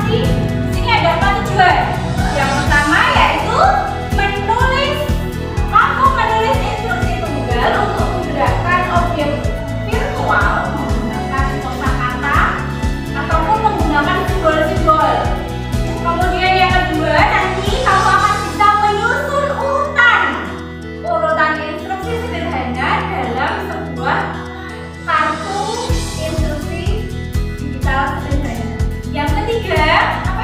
konsentrasi. Di sini ada 4 tujuan. Yang pertama yaitu menulis. Kamu menulis instruksi tunggal untuk menggerakkan objek virtual menggunakan kosakata ataupun menggunakan simbol-simbol. Kemudian yang kedua, nanti kamu akan bisa menyusun urutan instruksi sederhana dalam sebuah kartu instruksi digital sederhana. Yang ketiga, apa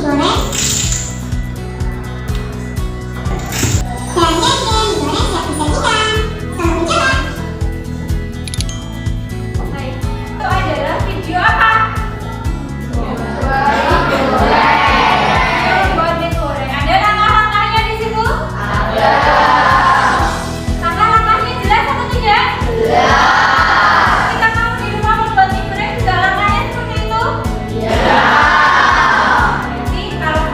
digoreng. Dan digoreng siap disajikan. Selamat mencoba. Baik, itu adalah video apa? Buat digoreng. Ada langkah-langkahnya di situ? Ada. Langkah-langkahnya jelas atau tidak? Jelas. Kita mau di rumah membuat mie goreng juga langkahnya seperti itu? Iya. Jadi kalau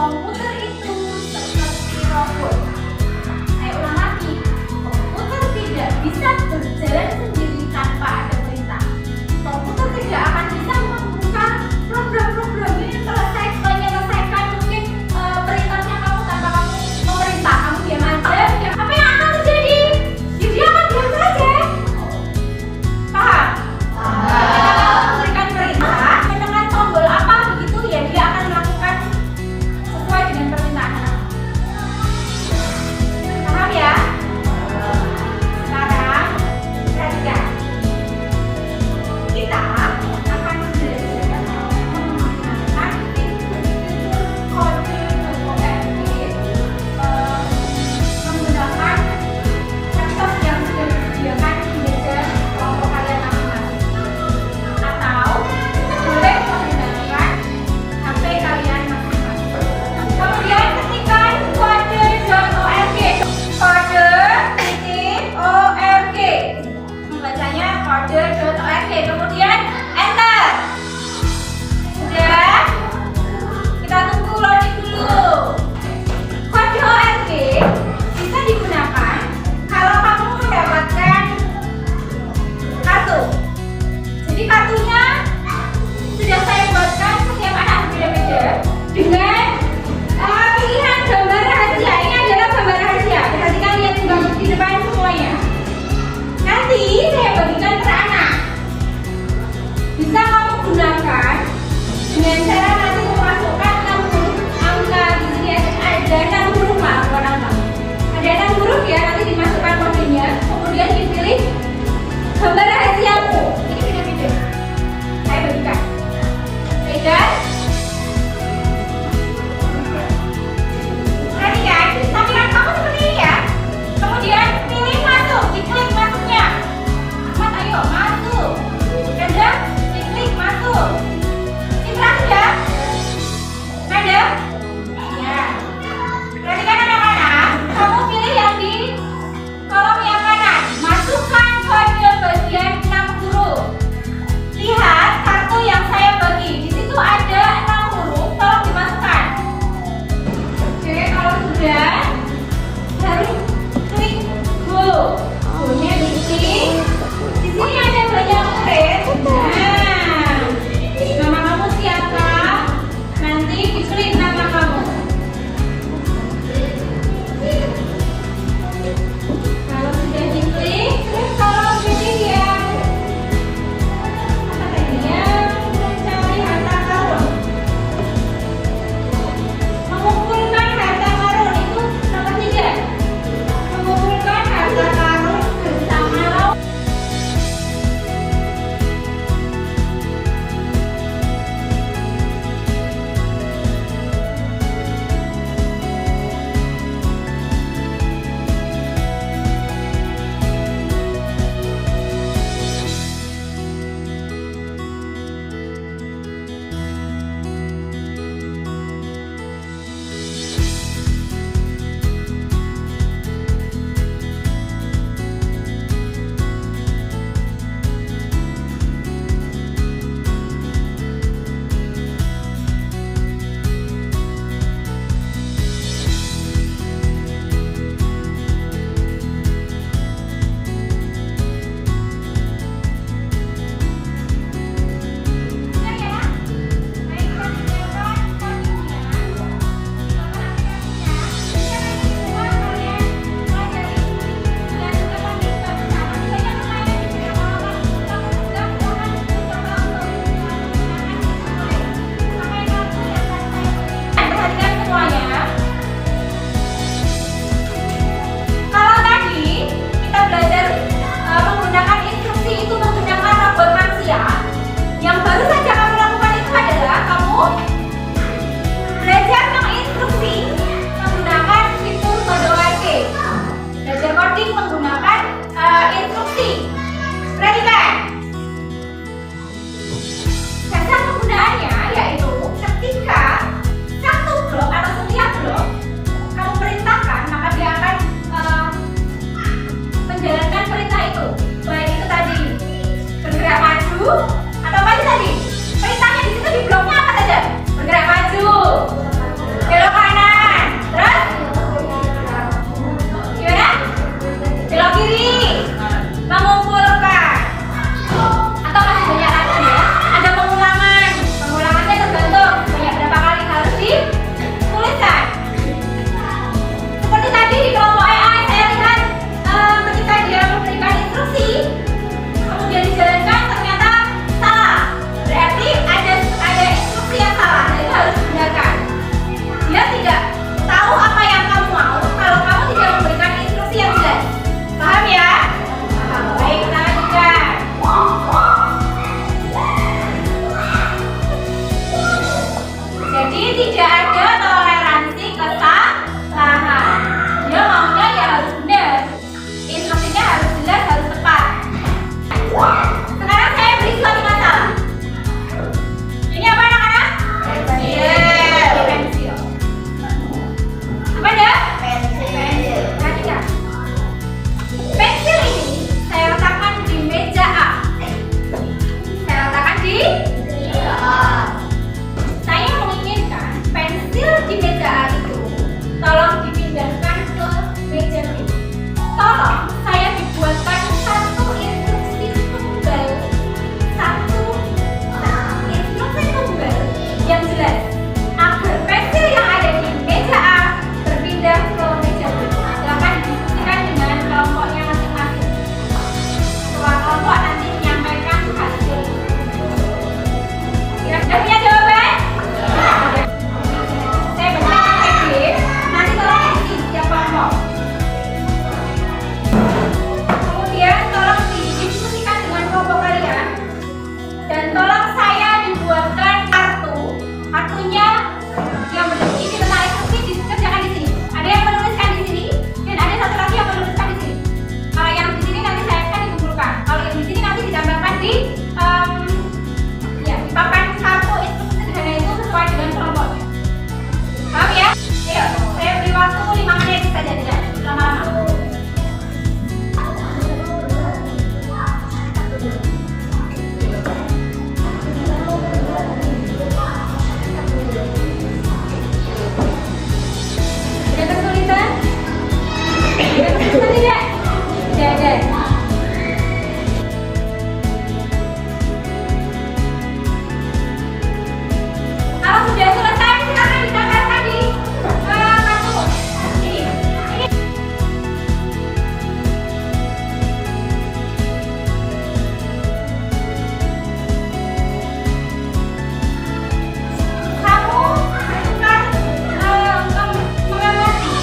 komputer itu seperti robot. Saya ulang lagi, komputer tidak bisa berjalan sendiri tanpa ada perintah. Komputer tidak akan bisa membuka program-program ini menyelesaikan mungkin perintahnya kamu tanpa kamu memerintah. Kamu diam aja, apa yang akan terjadi? Ya, dia akan diam saja. Paham? Ketika kamu memberikan perintah, menekan tombol apa begitu, ya dia akan melakukan sesuai dengan tidak ada toleransi kesalahan. Dia maunya ya harus benar. Instruksinya harus jelas, harus tepat. Sekarang saya beri suatu masalah. Ini apa anak-anak? Pensil. Apa ya? Pensil. Perhatikan. Pensil ini saya letakkan di meja A. Saya letakkan di meja A. Saya menginginkan pensil di meja A itu tolong dipindahkan ke meja B. Tolong saya dibuatkan satu instruksi tunggal yang jelas agar pensil yang ada di meja A berpindah ke meja B. Silakan diskusikan dengan kelompoknya masing-masing. Setelah kelompok nanti menyampaikan hasil. Sudah punya jawaban? Saya berikan PG. Nanti tolong isi setiap kelompok. Kemudian tolong didiskusikan dengan kelompok kalian. Dan tolong saya dibuatkan kartunya yang berisi isi tentang instruksi dikerjakan di sini. Ada yang menuliskan di sini dan ada satu lagi yang menuliskan di sini. Kalau yang di sini nanti saya akan dikumpulkan. Kalau yang di sini nanti ditambahkan di papan kartu instruksi sederhana itu sesuai dengan kelompoknya. Paham ya? Ayo, saya beri waktu 5 menit saja, tidak lama-lama. Ada kesulitan? Ada kesulitan tidak? Tidak ada. Kalau sudah selesai, silakan ditambahkan di kartu ini. Kamu akan mengamati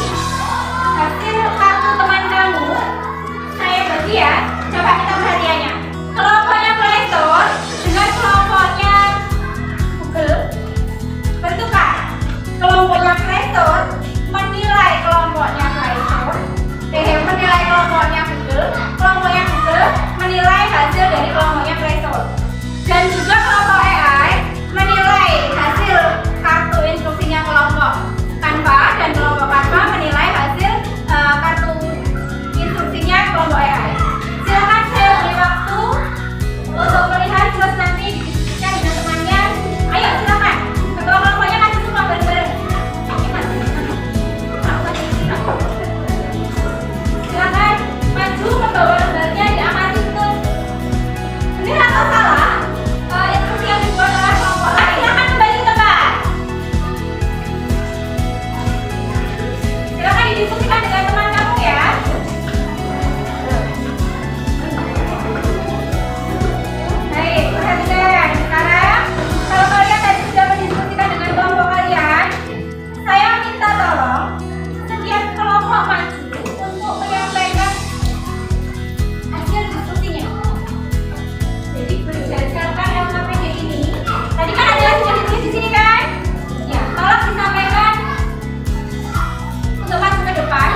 hasil kartu teman kamu. Saya bagi ya. Coba kita perhatiannya. Kelompoknya Play Store dengan kelompoknya Google bertukar. Kelompoknya Play Store menilai kelompoknya Play Store. Menilai kelompoknya Google. Kelompoknya Google menilai hasil dari kelompoknya Play Store. Dan juga kelompok AI menilai hasil kartu instruksinya kelompok Canva dan kelompok Canva menilai hasil kartu instruksinya kelompok AI. Silakan saya beri waktu untuk melihat terus nanti didiskusikan dengan temannya. Ayo silakan. Ketua kelompoknya maju semua bareng-bareng. Silakan maju membawa lembarnya diamati betul. Benar atau salah? Instruksi yang dibuat oleh kelompok lain. Silakan kembali ke tempat. Silakan didiskusikan dengan teman kamu ya. Baik, perhatikan. Sekarang kalau kalian tadi sudah mendiskusikan dengan kelompok kalian, saya minta tolong setiap kelompok maju untuk menyampaikan hasil diskusinya. Jadi berdasarkan LKPD ini, tadi kan ada yang sudah ditulis di sini kan? Ya, tolong disampaikan untuk maju ke depan.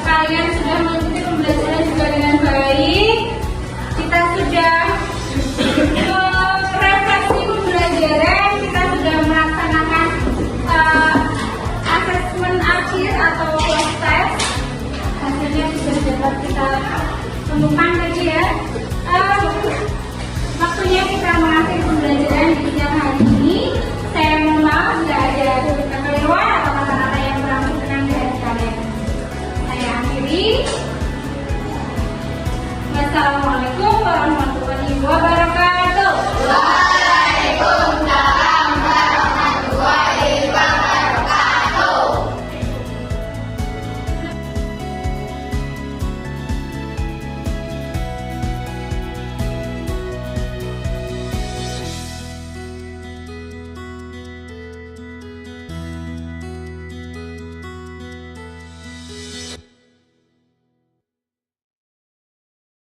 kalian sudah mengikuti pembelajaran juga dengan baik. Kita sudah refleksi pembelajaran, kita sudah melaksanakan asesmen akhir atau close test. Hasilnya sudah dapat kita temukan tadi ya. Waktunya kita mengakhiri pembelajaran di siang hari ini. Saya mohon maaf jika ada kekeliruan